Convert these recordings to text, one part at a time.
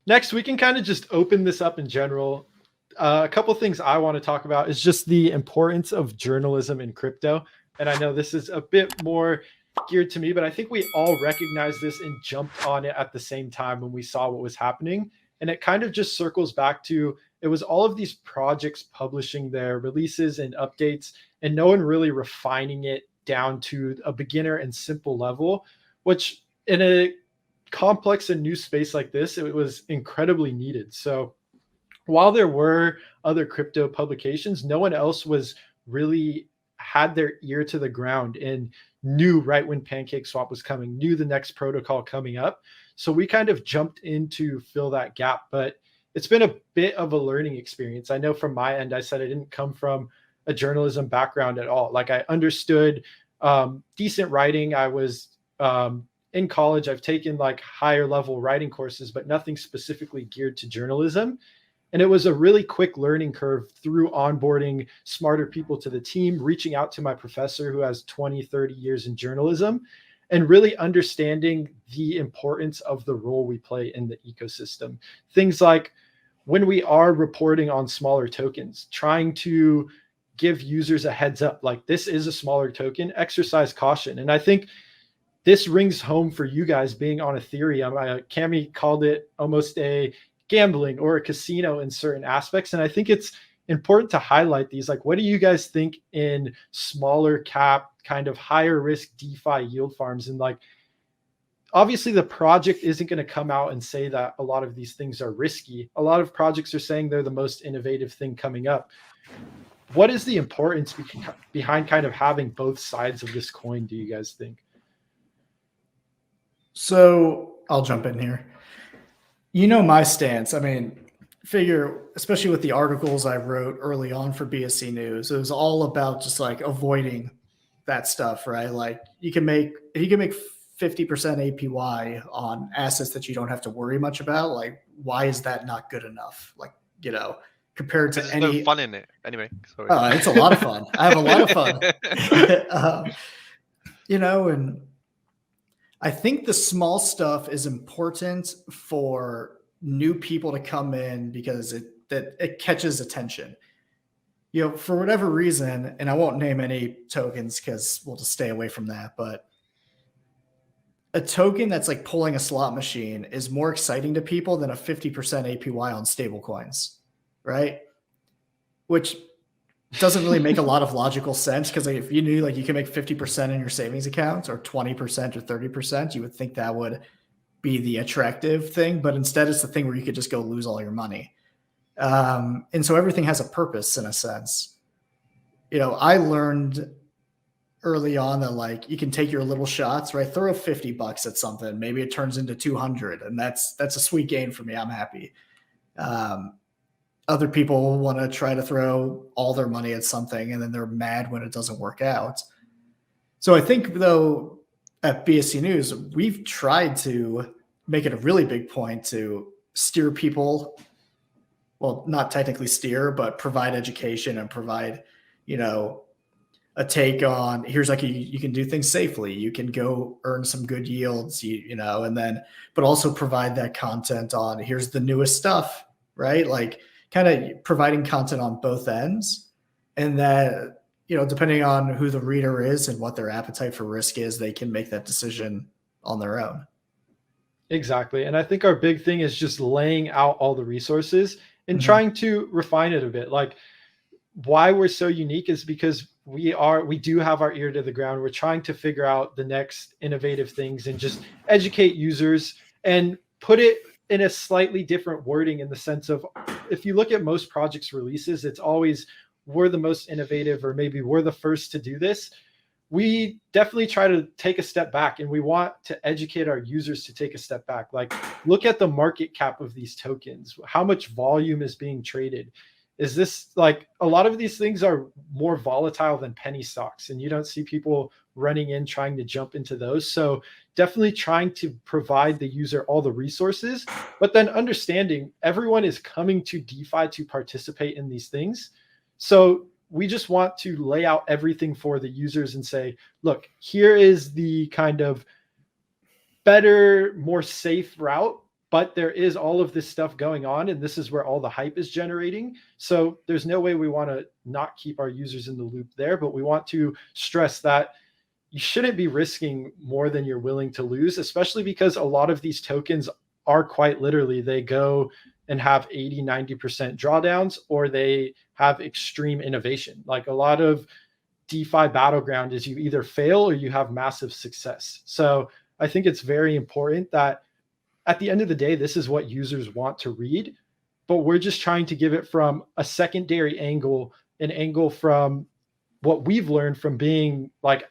next we can kind of just open this up in general. A couple of things I want to talk about is just the importance of journalism in crypto. And I know this is a bit more geared to me, but I think we all recognize this and jumped on it at the same time when we saw what was happening. And it kind of just circles back to it was all of these projects publishing their releases and updates, and no one really refining it down to a beginner and simple level, which in a complex and new space like this, it was incredibly needed. So while there were other crypto publications, no one else was really had their ear to the ground and knew right when PancakeSwap was coming, knew the next protocol coming up. So we kind of jumped in to fill that gap, but it's been a bit of a learning experience. I know from my end, I said I didn't come from a journalism background at all. Like I understood decent writing. I was in college. I've taken like higher level writing courses, but nothing specifically geared to journalism. And it was a really quick learning curve through onboarding smarter people to the team, reaching out to my professor who has 20, 30 years in journalism, and really understanding the importance of the role we play in the ecosystem. Things like when we are reporting on smaller tokens, trying to give users a heads up, like this is a smaller token, exercise caution. And I think this rings home for you guys being on Ethereum. Cami called it almost a gambling or a casino in certain aspects. And I think it's important to highlight these. Like, what do you guys think in smaller cap, kind of higher risk DeFi yield farms? And like, obviously the project isn't going to come out and say that a lot of these things are risky. A lot of projects are saying they're the most innovative thing coming up. What is the importance behind kind of having both sides of this coin, do you guys think? So I'll jump in here. You know my stance. I mean, figure, especially with the articles I wrote early on for BSC News, it was all about just like avoiding that stuff, right? Like if you can make 50% APY on assets that you don't have to worry much about, like why is that not good enough? Like, you know, compared to any no fun in it anyway. Sorry. Oh, it's a lot of fun. I have a lot of fun. You know, and I think the small stuff is important for new people to come in because it catches attention. You know, for whatever reason, and I won't name any tokens because we'll just stay away from that, but a token that's like pulling a slot machine is more exciting to people than a 50% APY on stablecoins, right? Which doesn't really make a lot of logical sense because like, if you knew like you can make 50% in your savings accounts or 20% or 30%, you would think that would be the attractive thing. But instead it's the thing where you could just go lose all your money. And so everything has a purpose in a sense. You know, I learned early on that like you can take your little shots, right? Throw $50 at something. Maybe it turns into 200 and that's a sweet gain for me. I'm happy. Other people want to try to throw all their money at something and then they're mad when it doesn't work out. So I think though at BSC News, we've tried to make it a really big point to steer people, well, not technically steer, but provide education and provide, you know, a take on here's like you can do things safely. You can go earn some good yields, you know, and then, but also provide that content on here's the newest stuff, right? Like, kind of providing content on both ends, and that, you know, depending on who the reader is and what their appetite for risk is, they can make that decision on their own. Exactly. And I think our big thing is just laying out all the resources and trying to refine it a bit. Like why we're so unique is because we do have our ear to the ground. We're trying to figure out the next innovative things and just educate users and put it in a slightly different wording in the sense of, if you look at most projects releases, it's always we're the most innovative or maybe we're the first to do this. We definitely try to take a step back and we want to educate our users to take a step back. Like look at the market cap of these tokens. How much volume is being traded? Is this like a lot of these things are more volatile than penny stocks and you don't see people running in trying to jump into those. So definitely trying to provide the user all the resources, but then understanding everyone is coming to DeFi to participate in these things. So we just want to lay out everything for the users and say, look, here is the kind of better, more safe route. but there is all of this stuff going on, and this is where all the hype is generating. So there's no way we want to not keep our users in the loop there, but we want to stress that you shouldn't be risking more than you're willing to lose, especially because a lot of these tokens are quite literally, they go and have 80, 90% drawdowns, or they have extreme innovation. Like a lot of DeFi battleground is you either fail or you have massive success. So I think it's very important that at the end of the day, this is what users want to read, but we're just trying to give it from a secondary angle, an angle from what we've learned from being like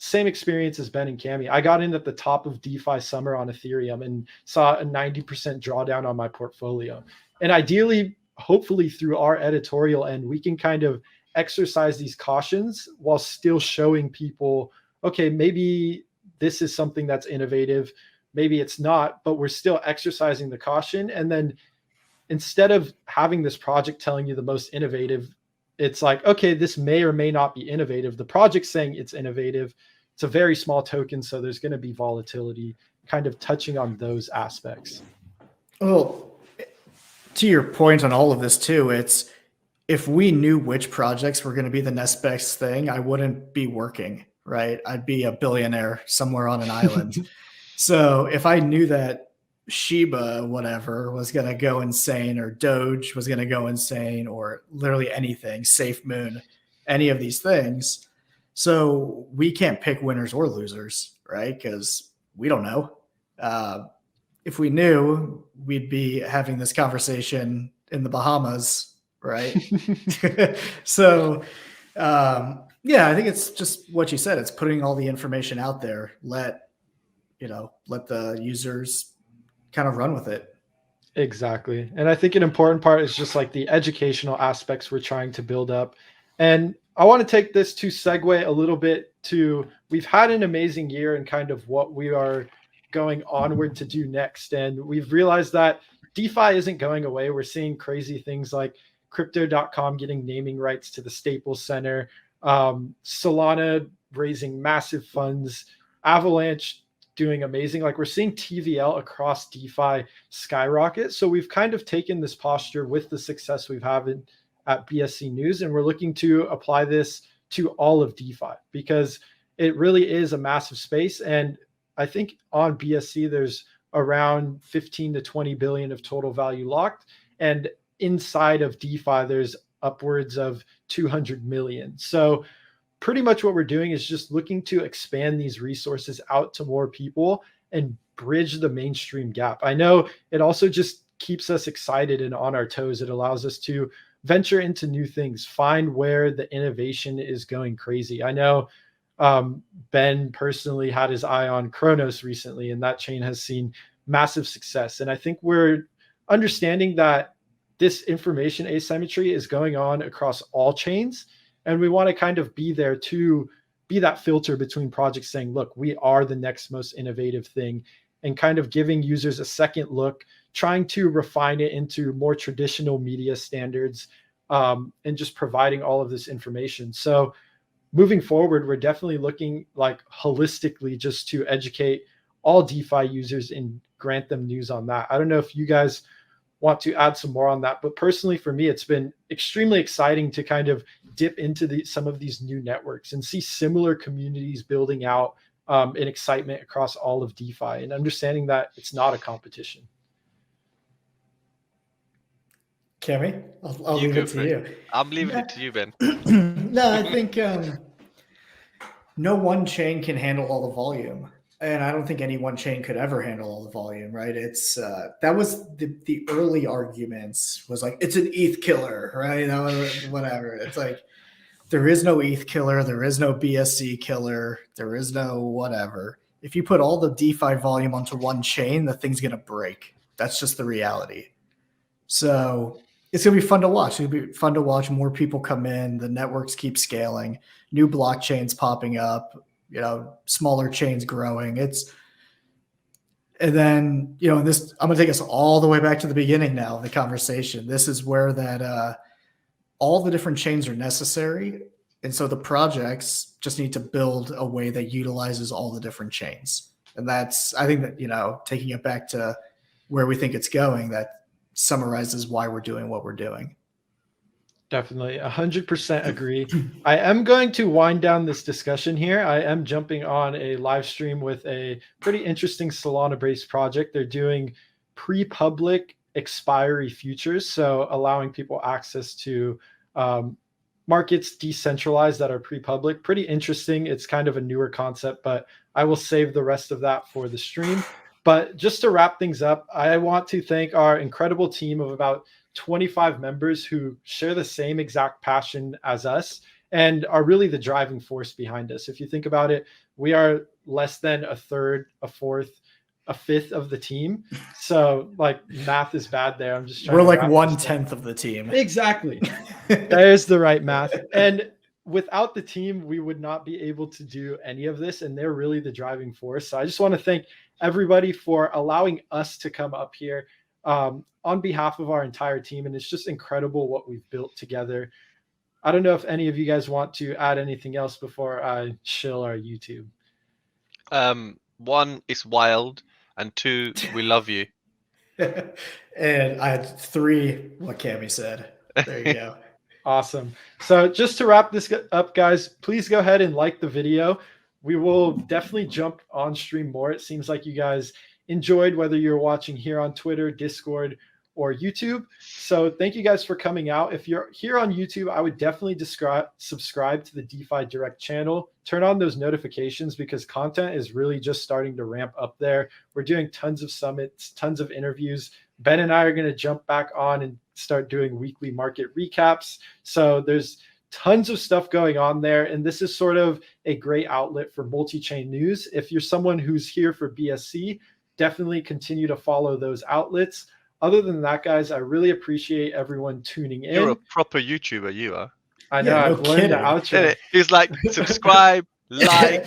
same experience as Ben and Cami. I got in at the top of DeFi summer on Ethereum and saw a 90% drawdown on my portfolio. And ideally, hopefully through our editorial end, we can kind of exercise these cautions while still showing people, okay, maybe this is something that's innovative, maybe it's not, but we're still exercising the caution. And then instead of having this project telling you the most innovative, it's like, okay, this may or may not be innovative. The project's saying it's innovative. It's a very small token, so there's going to be volatility, kind of touching on those aspects. Well, to your point on all of this too, it's if we knew which projects were going to be the next best thing, I wouldn't be working, right? I'd be a billionaire somewhere on an island. So if I knew that Shiba, whatever, was going to go insane, or Doge was going to go insane, or literally anything, Safe Moon, any of these things. So we can't pick winners or losers, right? Because we don't know. If we knew, we'd be having this conversation in the Bahamas, right? So, yeah, I think it's just what you said. It's putting all the information out there. Let the users kind of run with it. Exactly. And I think an important part is just like the educational aspects we're trying to build up. And I want to take this to segue a little bit to, we've had an amazing year and kind of what we are going onward to do next. And we've realized that DeFi isn't going away. We're seeing crazy things like crypto.com getting naming rights to the Staples Center, Solana raising massive funds, Avalanche doing amazing. Like we're seeing TVL across DeFi skyrocket. So we've kind of taken this posture with the success we've had at BSC News, and we're looking to apply this to all of DeFi because it really is a massive space. And I think on BSC, there's around 15 to 20 billion of total value locked. And inside of DeFi, there's upwards of 200 million. So pretty much what we're doing is just looking to expand these resources out to more people and bridge the mainstream gap. I know it also just keeps us excited and on our toes. It allows us to venture into new things, find where the innovation is going crazy. I know Ben personally had his eye on Kronos recently, and that chain has seen massive success. And I think we're understanding that this information asymmetry is going on across all chains. And we want to kind of be there to be that filter between projects saying, look, we are the next most innovative thing, and kind of giving users a second look, trying to refine it into more traditional media standards, and just providing all of this information. So moving forward, we're definitely looking like holistically just to educate all DeFi users and grant them news on that. I don't know if you guys want to add some more on that, but personally for me, it's been extremely exciting to kind of dip into some of these new networks and see similar communities building out in excitement across all of DeFi, and understanding that it's not a competition. Cami, I'll leave it to you. I'm leaving it to you, Ben. No, I think no one chain can handle all the volume. And I don't think any one chain could ever handle all the volume, right? It's that was the early arguments was like, it's an ETH killer, right? Whatever. It's like, there is no ETH killer. There is no BSC killer. There is no whatever. If you put all the DeFi volume onto one chain, the thing's going to break. That's just the reality. So it's going to be fun to watch. It'll be fun to watch more people come in. The networks keep scaling, new blockchains popping up, smaller chains growing. And then, this, I'm going to take us all the way back to the beginning now of the conversation. This is where that all the different chains are necessary. And so the projects just need to build a way that utilizes all the different chains. And that's, I think that, taking it back to where we think it's going that summarizes why we're doing what we're doing. Definitely 100% agree. I am going to wind down this discussion here. I am jumping on a live stream with a pretty interesting Solana-based project. They're doing pre-public expiry futures, so allowing people access to markets decentralized that are pre-public. Pretty interesting. It's kind of a newer concept, but I will save the rest of that for the stream. But just to wrap things up, I want to thank our incredible team of about 25 members who share the same exact passion as us and are really the driving force behind us. If you think about it, we are less than a third, a fourth, a fifth of the team. So like math is bad there. I'm just trying We're to like wrap 1/10 of the team. Exactly. There's the right math. And without the team, we would not be able to do any of this. And they're really the driving force. So I just want to thank everybody for allowing us to come up here on behalf of our entire team. And it's just incredible what we've built together. I don't know if any of you guys want to add anything else before I shill our YouTube. One, it's wild. And two, we love you. And I had 3, what Cammy said. There you go. Awesome. So just to wrap this up, guys, please go ahead and like the video. We will definitely jump on stream more. It seems like you guys enjoyed, whether you're watching here on Twitter, Discord, or YouTube. So thank you guys for coming out. If you're here on YouTube, I would definitely subscribe to the DeFi Direct channel. Turn on those notifications because content is really just starting to ramp up there. We're doing tons of summits, tons of interviews. Ben and I are going to jump back on and start doing weekly market recaps. So there's tons of stuff going on there. And this is sort of a great outlet for multi-chain news. If you're someone who's here for BSC, definitely continue to follow those outlets. Other than that, guys, I really appreciate everyone tuning in. You're a proper YouTuber, you are. I know, Yeah, no I've learned the kidding. outro. He's like, subscribe, like,